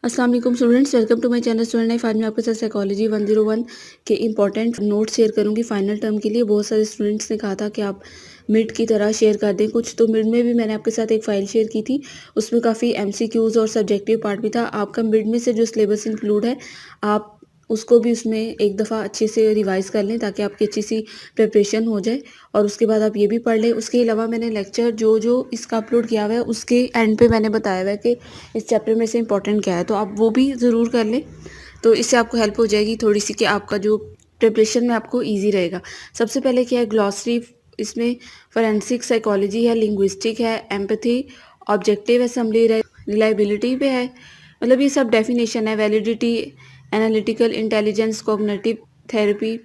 अस्सलाम वालेकुम students, welcome to my channel student life. आज मैं आपके साथ साइकोलॉजी 101 के इंपॉर्टेंट नोट शेयर करूंगी फाइनल टर्म के लिए। बहुत सारे स्टूडेंट्स ने कहा था कि आप मिड की तरह शेयर कर दें कुछ, तो मिड में भी मैंने आपके साथ एक फ़ाइल शेयर की थी। उसमें काफ़ी एमसीक्यूज़ और सब्जेक्टिव पार्ट भी था। आपका मिड में से जो सिलेबस इंक्लूड है, आप उसको भी उसमें एक दफ़ा अच्छे से रिवाइज़ कर लें ताकि आपकी अच्छी सी प्रिपरेशन हो जाए और उसके बाद आप ये भी पढ़ लें। उसके अलावा मैंने लेक्चर जो इसका अपलोड किया हुआ है उसके एंड पे मैंने बताया हुआ है कि इस चैप्टर में से इंपॉर्टेंट क्या है, तो आप वो भी ज़रूर कर लें। तो इससे आपको हेल्प हो जाएगी थोड़ी सी कि आपका जो प्रिपरेशन में आपको ईजी रहेगा। सबसे पहले क्या है, ग्लॉसरी। इसमें फोरेंसिक साइकोलॉजी है, लिंग्विस्टिक है, एम्पैथी, ऑब्जेक्टिव असम्बली, रिलायबिलिटी पे है। मतलब ये सब डेफिनेशन है, validity, analytical intelligence, cognitive therapy,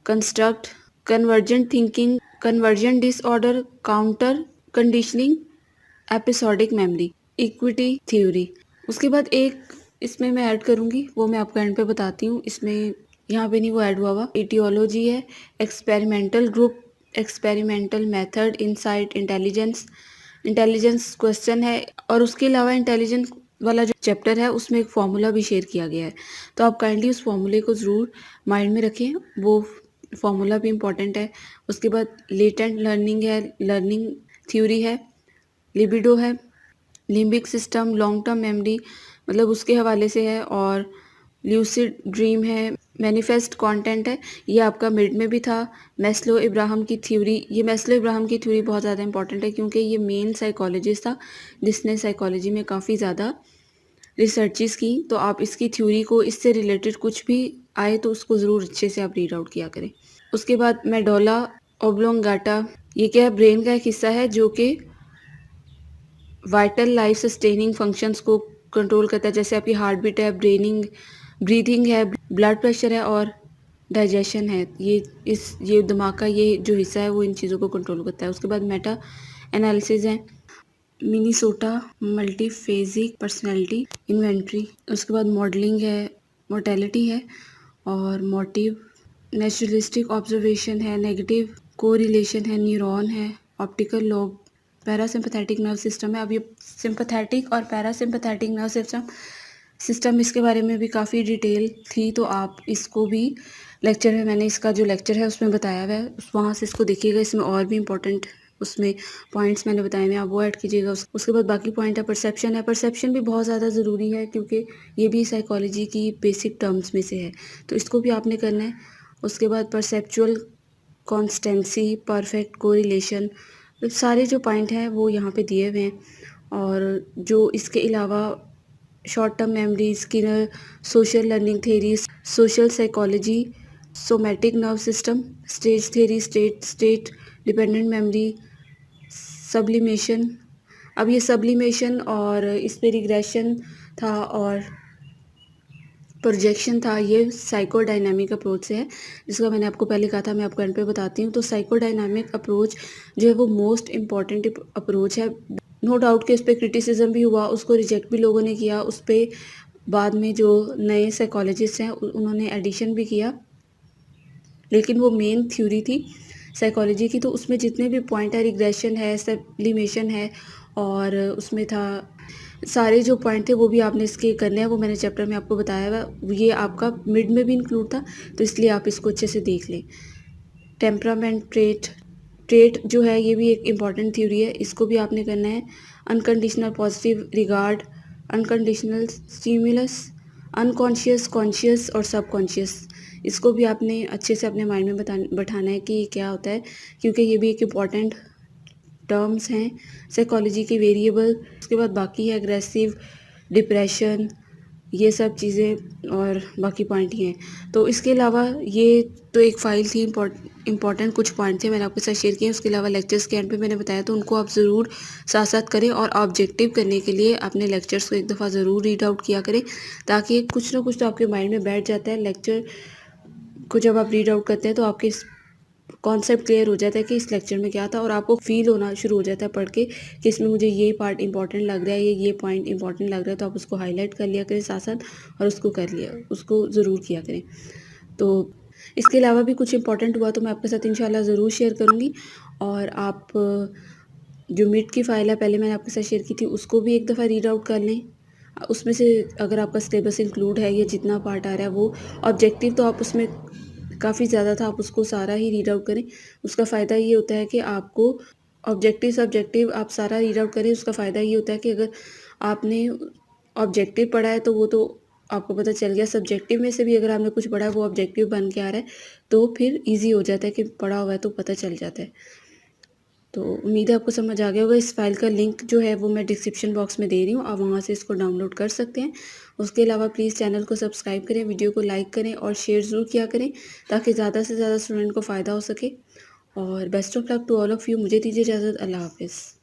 construct, convergent thinking, conversion disorder, counter conditioning, episodic memory, equity theory. उसके बाद एक इसमें मैं ऐड करूँगी, वो मैं आपको एंड पे बताती हूँ। इसमें यहाँ पे नहीं वो ऐड हुआ इटियोलॉजी है, experimental group, experimental method, insight, intelligence, intelligence question है। और उसके अलावा इंटेलिजेंस वाला जो चैप्टर है उसमें एक फार्मूला भी शेयर किया गया है, तो आप काइंडली उस फार्मूले को ज़रूर माइंड में रखें, वो फार्मूला भी इम्पॉर्टेंट है। उसके बाद लेटेंट लर्निंग है, लर्निंग थ्योरी है, लिबिडो है, limbic system, long term memory मतलब उसके हवाले से है, और ल्यूसिड ड्रीम है, मैनिफेस्ट कंटेंट है। ये आपका मिड में भी था। मैस्लो इब्राहम की थ्योरी, ये मैस्लो इब्राहम की थ्योरी बहुत ज़्यादा इंपॉर्टेंट है क्योंकि ये मेन साइकोलॉजिस्ट था जिसने साइकोलॉजी में काफ़ी ज़्यादा रिसर्चेस की। तो आप इसकी थ्योरी को, इससे रिलेटेड कुछ भी आए तो उसको ज़रूर अच्छे से आप रीड आउट किया करें। उसके बाद मेडोला ओब्लोंगाटा, ये क्या है, ब्रेन का एक हिस्सा है जो कि वाइटल लाइफ सस्टेनिंग फंक्शंस को कंट्रोल करता है। जैसे आपकी हार्ट बीट है, ब्रीथिंग है, ब्लड प्रेशर है और डाइजेशन है। ये दिमाग का ये जो हिस्सा है वो इन चीज़ों को कंट्रोल करता है। उसके बाद मेटा एनालिसिस है, मिनीसोटा मल्टीफेजिक पर्सनैलिटी इन्वेंट्री। उसके बाद मॉडलिंग है, मोर्टेलिटी है और मोटिव, नेचुरलिस्टिक ऑब्जर्वेशन है, नेगेटिव कोरिलेशन है, न्यूरॉन है, optical lobe, parasympathetic nerve system है। अब ये सिंपथेटिक और पैरासिम्पथेटिक नर्व सिस्टम इसके बारे में भी काफ़ी डिटेल थी, तो आप इसको भी लेक्चर में, मैंने इसका जो लेक्चर है उसमें बताया हुआ है, उस वहाँ से इसको देखिएगा। इसमें और भी इम्पोर्टेंट उसमें पॉइंट्स मैंने बताए हुए हैं, आप वो ऐड कीजिएगा। उसके बाद बाकी पॉइंट है, परसेप्शन है। परसेप्शन भी बहुत ज़्यादा ज़रूरी है क्योंकि ये भी साइकोलॉजी की बेसिक टर्म्स में से है, तो इसको भी आपने करना है। उसके बाद परसेप्चुअल कॉन्स्टेंसी, परफेक्ट कोरिलेशन, सारे जो पॉइंट हैं वो यहाँ पे दिए हुए हैं। और जो इसके अलावा short term memory, Skinner social learning theory, social psychology, somatic nerve system, stage theory, state dependent memory, sublimation. अब ये सब्लिमेशन और इस पे रिग्रेशन था और प्रोजेक्शन था, ये साइकोडायनामिक अप्रोच से है, जिसका मैंने आपको पहले कहा था, मैं आपको एंड पे बताती हूँ। तो साइकोडायनामिक अप्रोच जो है वो मोस्ट इम्पॉर्टेंट अप्रोच है। नो डाउट कि उस पर क्रिटिसिज्म भी हुआ, उसको रिजेक्ट भी लोगों ने किया, उस पर बाद में जो नए साइकोलॉजिस्ट हैं उन्होंने एडिशन भी किया, लेकिन वो मेन थ्योरी थी साइकोलॉजी की। तो उसमें जितने भी पॉइंट है, रिग्रेशन है, सब्लिमेशन है और उसमें था, सारे जो पॉइंट थे वो भी आपने इसके करने हैं, वो मैंने चैप्टर में आपको बताया हुआ। ये आपका मिड में भी इंक्लूड था, तो इसलिए आप इसको अच्छे से देख लें। टेम्परामेंट ट्रेट जो है ये भी एक इम्पॉर्टेंट थ्योरी है, इसको भी आपने करना है। Unconditional positive regard, unconditional stimulus, unconscious, conscious और सबकॉन्शियस, इसको भी आपने अच्छे से अपने माइंड में बैठाना है कि ये क्या होता है, क्योंकि ये भी एक इम्पॉर्टेंट टर्म्स हैं साइकोलॉजी के वेरिएबल। उसके बाद बाकी है एग्रेसिव, डिप्रेशन, ये सब चीज़ें और बाकी पॉइंट ही हैं। तो इसके अलावा ये तो एक फ़ाइल थी, इम्पॉर्टेंट कुछ पॉइंट थे मैंने आपके साथ शेयर किए। उसके अलावा लेक्चर्स के एंड पे मैंने बताया, तो उनको आप ज़रूर साथ साथ करें और ऑब्जेक्टिव करने के लिए अपने लेक्चर्स को एक दफ़ा ज़रूर रीड आउट किया करें, ताकि कुछ ना कुछ तो आपके माइंड में बैठ जाता है। लेक्चर को जब आप रीड आउट करते हैं तो आपके कॉन्सेप्ट क्लियर हो जाता है कि इस लेक्चर में क्या था, और आपको फील होना शुरू हो जाता है पढ़ के कि इसमें मुझे ये पार्ट इंपॉर्टेंट लग रहा है, ये पॉइंट इंपॉर्टेंट लग रहा है, तो आप उसको हाईलाइट कर लिया करें साथ साथ, और उसको ज़रूर किया करें। तो इसके अलावा भी कुछ इंपॉर्टेंट हुआ तो मैं आपके साथ इंशाल्लाह ज़रूर शेयर करूँगी। और आप जो मिड की फ़ाइल है पहले मैंने आपके साथ शेयर की थी, उसको भी एक दफ़ा रीड आउट कर लें। उसमें से अगर आपका सिलेबस इंक्लूड है या जितना पार्ट आ रहा है वो ऑब्जेक्टिव तो आप उसमें काफ़ी ज़्यादा था, आप उसको सारा ही रीड आउट करें। उसका फ़ायदा ये होता है कि आपको ऑब्जेक्टिव सब्जेक्टिव आप सारा रीड आउट करें, उसका फ़ायदा ये होता है कि अगर आपने ऑब्जेक्टिव पढ़ा है तो वो तो आपको पता चल गया, सब्जेक्टिव में से भी अगर आपने कुछ पढ़ा है वो ऑब्जेक्टिव बन के आ रहा है, तो फिर ईज़ी हो जाता है कि पढ़ा हुआ है तो पता चल जाता है। तो उम्मीद है आपको समझ आ गया होगा। इस फ़ाइल का लिंक जो है वो मैं डिस्क्रिप्शन बॉक्स में दे रही हूँ, आप वहाँ से इसको डाउनलोड कर सकते हैं। उसके अलावा प्लीज़ चैनल को सब्सक्राइब करें, वीडियो को लाइक करें और शेयर ज़रूर किया करें ताकि ज़्यादा से ज़्यादा स्टूडेंट को फ़ायदा हो सके। और best of luck to all of you. मुझे दीजिए इजाज़त। अल्लाह हाफ़िज़।